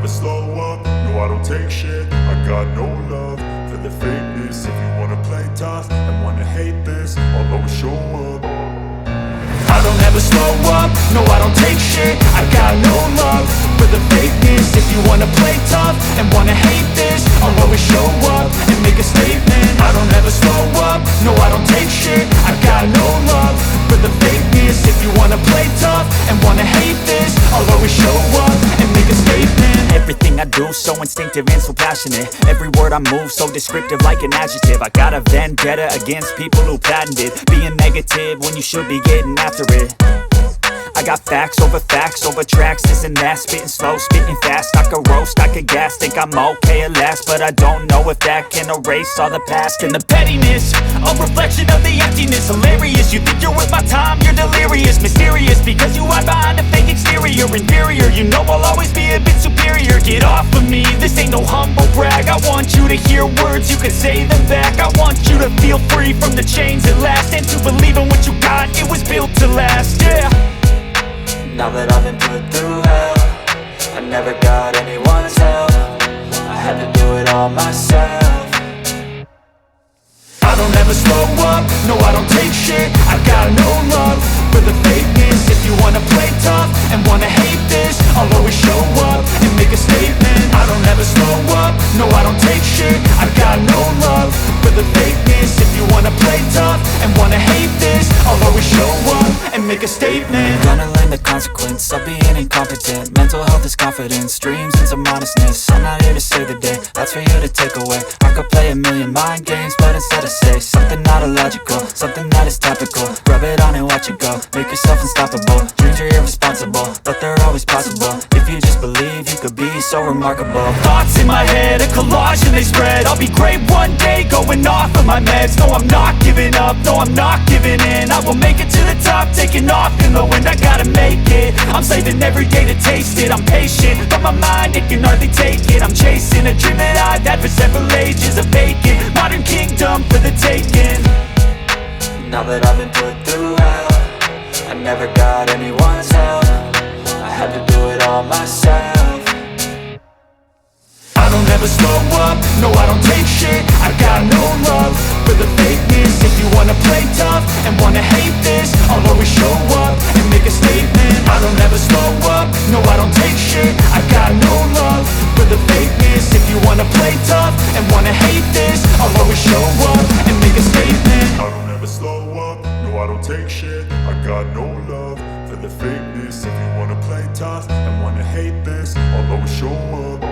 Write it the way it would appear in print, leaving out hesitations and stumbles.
slow up, no I don't take shit. I got no love for the fakeness. If you wanna play tough and wanna hate this, I'll always show up. I don't ever slow up, no I don't take shit. I got no love for the fakeness. If you wanna play tough and wanna hate this, I'll always show up and make a statement. I don't ever slow up, no I don't take shit. I got no love for the fakeness. If you wanna play tough and wanna hate this, I'll always show up and make a statement. Everything I do so instinctive and so passionate. Every word I move so descriptive like an adjective. I got a vendetta against people who patented being negative when you should be getting after it. I got facts over tracks, this and that. Spitting slow, spitting fast, I could roast, I could gas. Think I'm okay at last, but I don't know if that can erase all the past. And the pettiness, a reflection of the emptiness. Hilarious, you think you're worth my time, you're delirious. Mysterious, because you hide behind a fake exterior. Inferior, you know I'll always be a bit superior. Get off of me, this ain't no humble brag. I want you to hear words, you can say them back. I want you to feel free from the chains at last, and to believe in what you got, it was built to last, yeah. Now that I've been put through hell, I never got anyone's help. I had to do it all myself. I don't ever slow up, no I don't take shit. I got no love for the fakeness. If you wanna play tough and wanna hate this, I'll always show up and make a statement. I don't ever slow up, no I don't take shit. I got no love for the fakeness. If you wanna play tough and wanna hate this, I'll always show up and make a statement. Gonna learn the consequence of being incompetent. Mental health is confidence, dreams and some modestness. I'm not here to save the day, that's for you to take away. I could play a million mind games, but instead I say something not illogical, something that is topical. Rub it on and watch it go, make yourself unstoppable. Dreams are irresponsible, but they're always possible. If you just believe, you could be so remarkable. Thoughts in my head, a collage and they spread. I'll be great one day, going off of my meds. No, I'm not giving up, no, I'm not giving in. I will make it to the top, taking off in the wind. I gotta make it, I'm saving every day to taste it. I'm patient, but my mind, it can hardly take it. I'm chasing a dream that I've had for several ages. A vacant, modern kingdom for the taking. Now that I've been put through hell, I never got anyone's help. I had to do it all myself. I don't ever slow up, no I don't take shit. I got no love for the fakeness. If you wanna play tough and wanna hate this, I'll always show up and make a statement. I don't ever slow up, no I don't take shit. I got no love for the fakeness. If you wanna play tough and wanna hate this, I'll always show up and make a statement. I don't ever slow up, no I don't take shit. I got no love for the fakeness. If you wanna play tough and wanna hate this, I'll always show up.